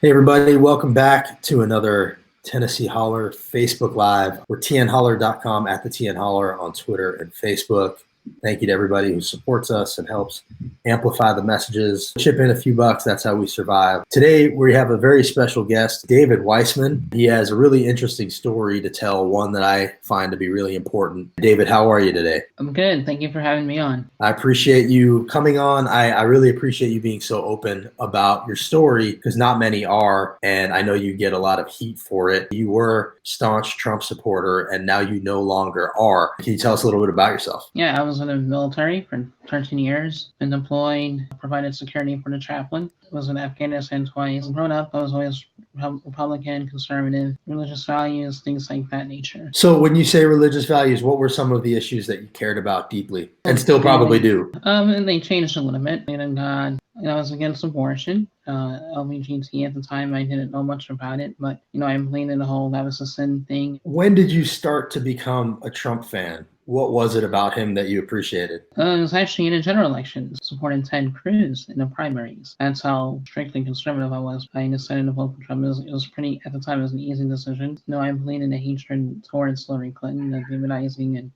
Hey everybody, welcome back to another Tennessee Holler Facebook Live. We're tnholler.com, at the tnholler on Twitter and Facebook. Thank you to everybody who supports us and helps amplify the messages. Chip in a few bucks, that's how we survive. Today we have a very special guest, David Weissman. He has a really interesting story to tell, one that I find to be really important. David, how are you today? I'm good. Thank you for having me on. I appreciate you coming on. I really appreciate you being so open about your story, because not many are, and I know you get a lot of heat for it. You were a staunch Trump supporter, and now you no longer are. Can you tell us a little bit about yourself? Yeah, I was in the military for 13 years, been deployed, provided security for the chaplain, was in Afghanistan twice. Growing up, I was always Republican, conservative, religious values, things like that nature. So when you say religious values, what were some of the issues that you cared about deeply and still probably do? And they changed a little bit. And God, I was against abortion. LGBT at the time, I didn't know much about it, but I believed in the whole that was a sin thing. When did you start to become a Trump fan? What was it about him that you appreciated? It was actually in a general election, supporting Ted Cruz in the primaries. That's how strictly conservative I was. I decided to vote for Trump. It was pretty, at the time, it was an easy decision. I believed in the hatred towards Hillary Clinton, the demonizing and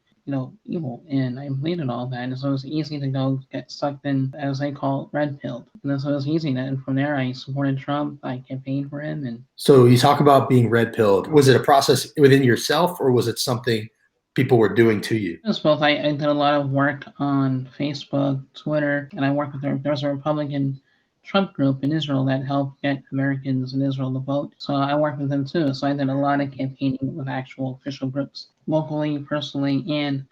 evil, and I believed in all that, and so it was easy to go get sucked in, as they call it, red pilled. And so it was easy, and from there I supported Trump, I campaigned for him. And so you talk about being red pilled. Was it a process within yourself, or was it something people were doing to you? It was both. I did a lot of work on Facebook, Twitter, and I worked with there was a Republican Trump group in Israel that helped get Americans in Israel to vote. So I worked with them too. So I did a lot of campaigning with actual official groups, locally, personally, and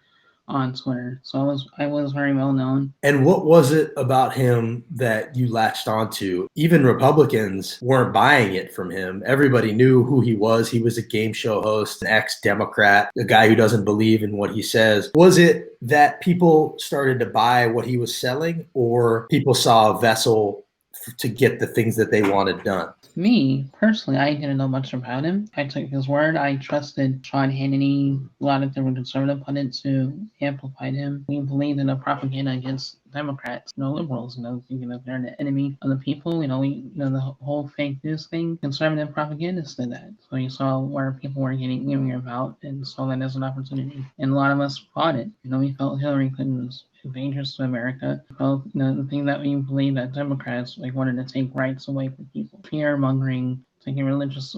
on Twitter. So I was very well known. And what was it about him that you latched onto? Even Republicans weren't buying it from him. Everybody knew who he was. He was a game show host, an ex-Democrat, a guy who doesn't believe in what he says. Was it that people started to buy what he was selling, or people saw a vessel to get the things that they wanted done? Me, personally, I didn't know much about him. I took his word. I trusted Sean Hannity, a lot of different conservative pundits who amplified him. We believed in the propaganda against Democrats, liberals, thinking that they're the enemy of the people. The whole fake news thing, conservative propagandists did that. So you saw where people were getting angry about and saw that as an opportunity. And a lot of us fought it. We felt Hillary Clinton was dangerous to America. Well, the thing that we believe that Democrats wanted to take rights away from people, fear mongering, taking religious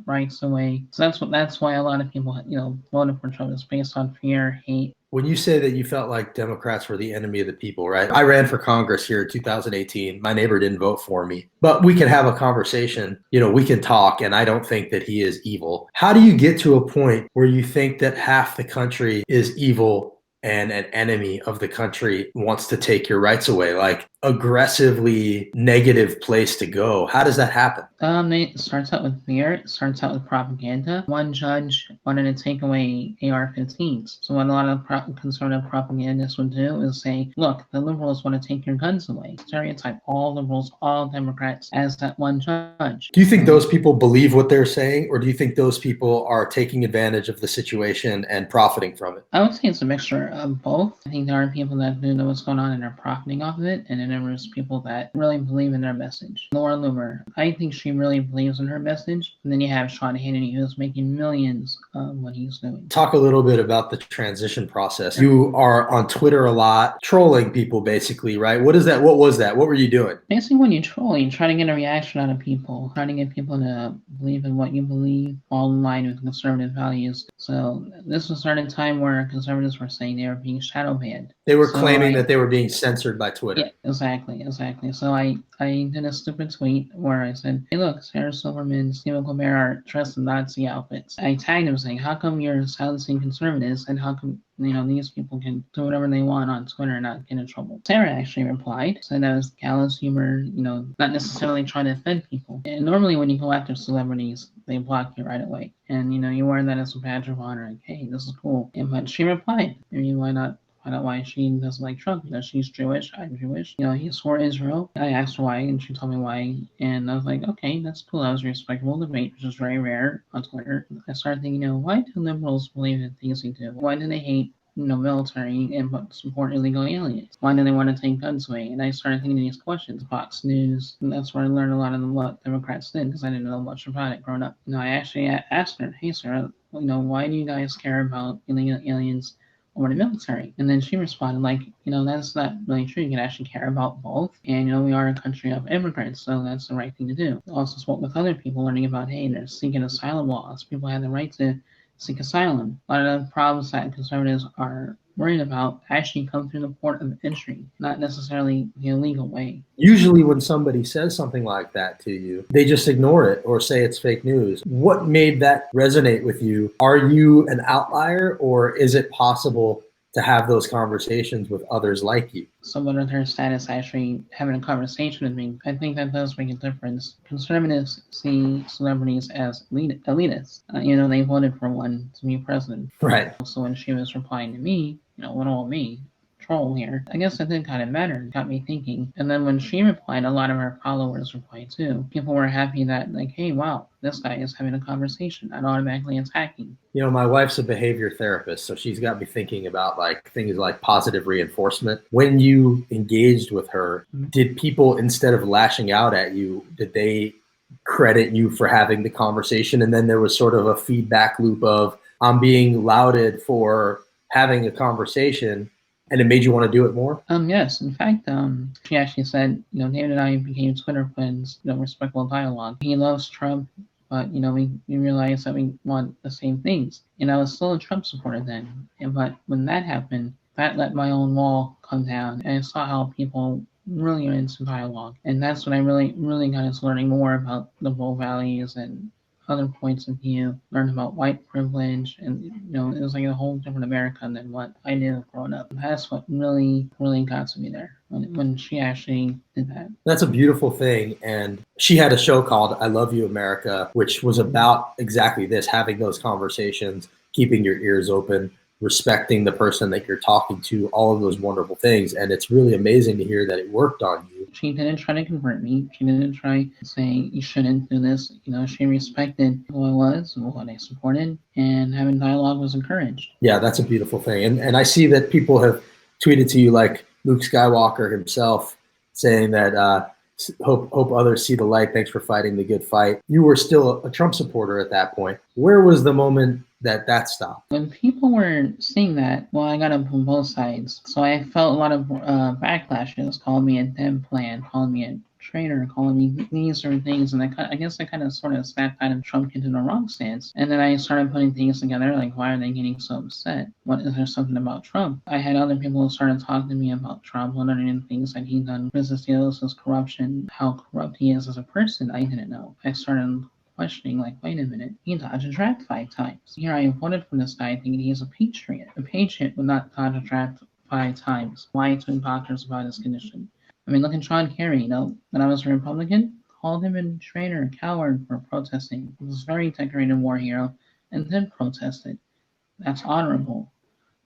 rights away. So that's why a lot of people voted for Trump. It's based on fear, hate. When you say that you felt like Democrats were the enemy of the people, right? I ran for Congress here in 2018. My neighbor didn't vote for me, but we can have a conversation. We can talk, and I don't think that he is evil. How do you get to a point where you think that half the country is evil and an enemy of the country wants to take your rights away? Like, aggressively negative place to go. How does that happen? It starts out with fear. It starts out with propaganda. One judge wanted to take away AR-15s. So what a lot of conservative propagandists would do is say, look, the liberals want to take your guns away. Stereotype all liberals, all Democrats as that one judge. Do you think those people believe what they're saying, or do you think those people are taking advantage of the situation and profiting from it? I would say it's a mixture of both. I think there are people that do know what's going on and are profiting off of it, and then there's people that really believe in their message. Laura Loomer, I think she really believes in her message. And then you have Sean Hannity, who's making millions of what he's doing. Talk a little bit about the transition process. You are on Twitter a lot, trolling people basically, right? What is that? What was that? What were you doing? Basically, when you troll, you try to get a reaction out of people, try to get people to believe in what you believe, all in line with conservative values. So this was starting a time where conservatives were saying they were being shadow banned. They were claiming that they were being censored by Twitter. Yeah, exactly. So I did a stupid tweet where I said, hey, look, Sarah Silverman, Stephen Colbert are dressed in Nazi outfits. I tagged him saying, how come you're silencing conservatives, and how come these people can do whatever they want on Twitter and not get in trouble? Sarah actually replied, said that was gallows humor, not necessarily trying to offend people. And normally when you go after celebrities, they block you right away. And, you wear that as a badge of honor, like, hey, this is cool. But she replied, why not? I don't know why she doesn't like Trump, because she's Jewish, I'm Jewish. He's for Israel. I asked her why, and she told me why, and I was like, okay, that's cool. That was a respectable debate, which is very rare on Twitter. I started thinking, why do liberals believe in things they do? Why do they hate military and support illegal aliens? Why do they want to take guns away? And I started thinking these questions. Fox News, and that's where I learned a lot of what Democrats did because I didn't know much about it growing up. I actually asked her, "Hey, Sarah, why do you guys care about illegal aliens over the military?" And then she responded like, that's not really true. You can actually care about both. And, we are a country of immigrants, so that's the right thing to do. I also spoke with other people learning about, hey, they're seeking asylum laws. People have the right to seek asylum. A lot of the problems that conservatives are worried about actually come through the port of entry, not necessarily the illegal way. Usually when somebody says something like that to you, they just ignore it or say it's fake news. What made that resonate with you? Are you an outlier, or is it possible to have those conversations with others like you? Someone with her status actually having a conversation with me, I think that does make a difference. Conservatives see celebrities as elitists. They voted for one to be president. Right. So when she was replying to me, what all me? Troll here. I guess that did kind of matter. It got me thinking. And then when she replied, a lot of her followers replied too. People were happy that, like, hey, wow, this guy is having a conversation, not automatically attacking. My wife's a behavior therapist, so she's got me thinking about like things like positive reinforcement. When you engaged with her, did people, instead of lashing out at you, did they credit you for having the conversation? And then there was sort of a feedback loop of, I'm being lauded for having a conversation, and it made you want to do it more? Yes. In fact, she actually said, David and I became Twitter friends, respectful dialogue. He loves Trump, but, we realized that we want the same things. And I was still a Trump supporter then. But when that happened, that let my own wall come down. And I saw how people really are into dialogue. And that's when I really, really got into learning more about liberal values and other points of view, learned about white privilege, and it was like a whole different America than what I knew growing up. That's what really, really got to me there when she actually did that. That's a beautiful thing. And she had a show called I Love You, America, which was about exactly this, having those conversations, keeping your ears open, respecting the person that you're talking to, all of those wonderful things. And it's really amazing to hear that it worked on you. She didn't try to convert me. She didn't try to say you shouldn't do this. She respected who I was, what I supported, and having dialogue was encouraged. Yeah, that's a beautiful thing. And I see that people have tweeted to you, like Luke Skywalker himself, saying that hope others see the light. Thanks for fighting the good fight. You were still a Trump supporter at that point. Where was the moment that stopped? When people were saying that, well, I got it from both sides. So I felt a lot of backlashes, calling me a dem plan, calling me a traitor, calling me these certain things, and I guess I kind of sort of snapped out of Trump into the wrong stance. And then I started putting things together, like, why are they getting so upset? What is there something about Trump? I had other people who started talking to me about Trump, wondering the things that he'd done, business deals, his corruption, how corrupt he is as a person. I didn't know. I started questioning, like, wait a minute, he dodged a draft 5 times. Here I voted for this guy thinking he's a patriot. A patriot would not dodge a draft 5 times. Why to doctors about his condition? I mean, look at Sean Kerry, when I was a Republican, called him a traitor, a coward for protesting. He was a very decorated war hero and then protested. That's honorable.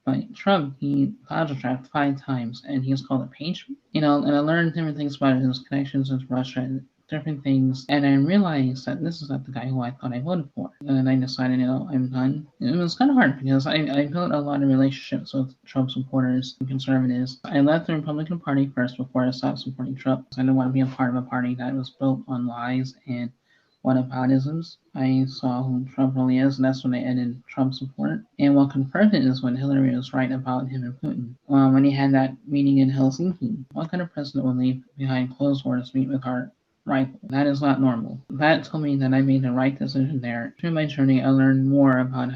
But Trump, he dodged a draft 5 times and he was called a patriot. And I learned different things about his connections with Russia and different things, and I realized that this is not the guy who I thought I voted for. And then I decided, I'm done. It was kind of hard because I built a lot of relationships with Trump supporters and conservatives. I left the Republican Party first before I stopped supporting Trump. I didn't want to be a part of a party that was built on lies and whataboutisms. I saw who Trump really is, and that's when I ended Trump support. And what confirmed it is when Hillary was right about him and Putin. When he had that meeting in Helsinki, what kind of president would leave behind closed doors to meet with our rifle? That is not normal. That told me that I made the right decision there. Through my journey, I learned more about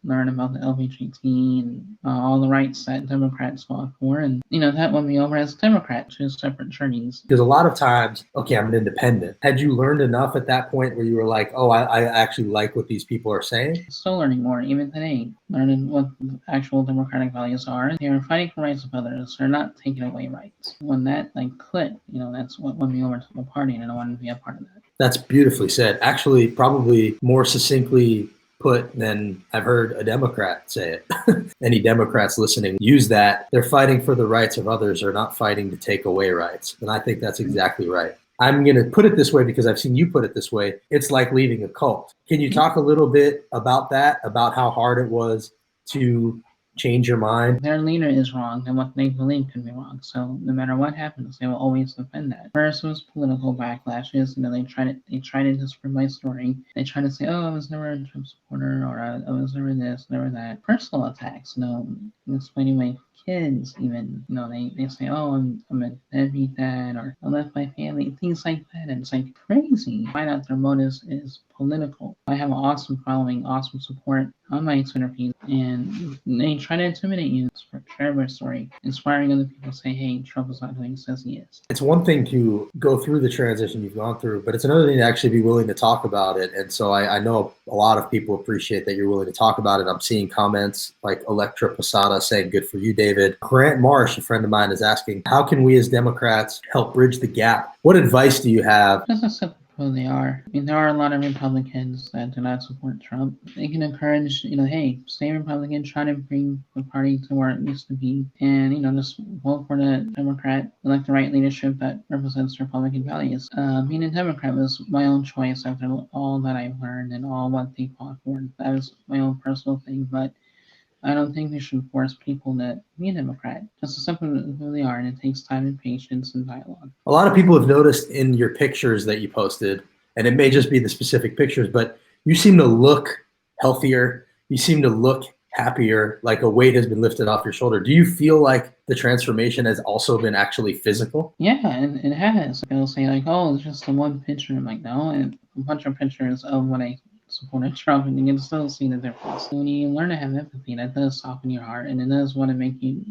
learn about the LGBT and all the rights that Democrats fought for, and that won me over as a Democrat. 2 separate journeys. Because a lot of times, okay, I'm an independent. Had you learned enough at that point where you were like, oh, I actually like what these people are saying? Still learning more, even today. Learning what actual democratic values are. They are fighting for rights of others. They're not taking away rights. When that clicked, that's what won me over to the party, and I wanted to be a part of that. That's beautifully said. Actually, probably more succinctly put than I've heard a Democrat say it. Any Democrats listening, use that. They're fighting for the rights of others. They're not fighting to take away rights. And I think that's exactly right. I'm going to put it this way because I've seen you put it this way. It's like leaving a cult. Can you talk a little bit about that, about how hard it was to change your mind? Their leader is wrong, and what they believe could be wrong. So no matter what happens, they will always defend that. First was political backlashes. They try to disprove my story. They try to say, oh, I was never a Trump supporter, or I was never this, never that. Personal attacks. Explaining my kids, even. They say, oh, I'm a deadbeat dad, or I left my family, things like that. And it's like crazy. Find out their motives is political. I have an awesome following, awesome support on my Twitter feed, and they try to intimidate you, share their story, inspiring other people to say, hey, Trump is not who he says he is. It's one thing to go through the transition you've gone through, but it's another thing to actually be willing to talk about it. And so I know a lot of people appreciate that you're willing to talk about it. I'm seeing comments like Electra Posada saying, good for you, David. Grant Marsh, a friend of mine, is asking, how can we as Democrats help bridge the gap? What advice do you have? Just accept who they are. There are a lot of Republicans that do not support Trump. They can encourage, hey, stay Republican, try to bring the party to where it used to be, and, just vote for the Democrat, elect the right leadership that represents Republican values. Being a Democrat was my own choice after all that I've learned and all what they fought for. That was my own personal thing, but I don't think we should force people to be a Democrat. Just accept who they are, and it takes time and patience and dialogue. A lot of people have noticed in your pictures that you posted, and it may just be the specific pictures, but you seem to look healthier. You seem to look happier, like a weight has been lifted off your shoulder. Do you feel like the transformation has also been actually physical? Yeah, and it has. They'll say like, oh, it's just the one picture. I'm like, no, and a bunch of pictures of when I supported Trump, and you can still see the difference. When you learn to have empathy, that does soften your heart, and it does want to make you,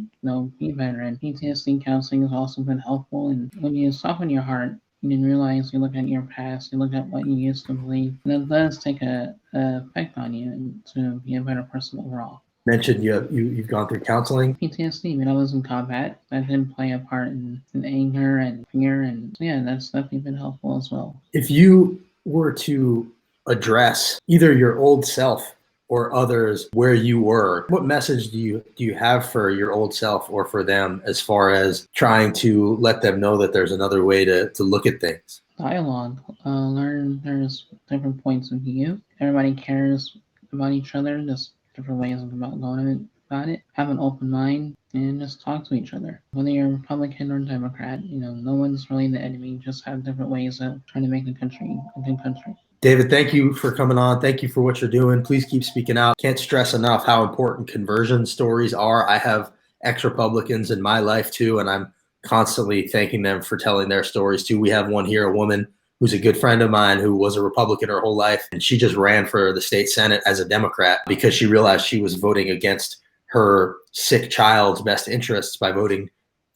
be better. And PTSD counseling has also been helpful. And when you soften your heart, you didn't realize, you look at your past, you look at what you used to believe, and it does take a effect on you and to be a better person overall. Mentioned you've gone through counseling. PTSD, when I was in combat, that did play a part in anger and fear, and yeah, that's definitely been helpful as well. If you were to address either your old self or others where you were, what message do you have for your old self or for them as far as trying to let them know that there's another way to look at things? Dialogue. Learn there's different points of view. Everybody cares about each other, just different ways about going about it. Have an open mind and just talk to each other. Whether you're Republican or Democrat, no one's really the enemy. Just have different ways of trying to make the country a good country. David, thank you for coming on. Thank you for what you're doing. Please keep speaking out. Can't stress enough how important conversion stories are. I have ex-Republicans in my life too, and I'm constantly thanking them for telling their stories too. We have one here, a woman who's a good friend of mine who was a Republican her whole life, and she just ran for the state Senate as a Democrat because she realized she was voting against her sick child's best interests by voting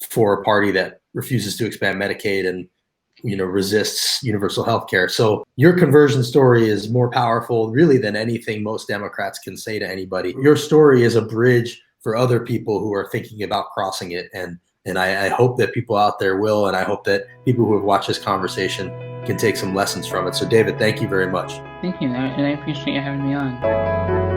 for a party that refuses to expand Medicaid and resists universal health care. So your conversion story is more powerful really than anything most Democrats can say to anybody. Your story is a bridge for other people who are thinking about crossing it. And I hope that people out there will, and I hope that people who have watched this conversation can take some lessons from it. So David, thank you very much. Thank you, and I appreciate you having me on.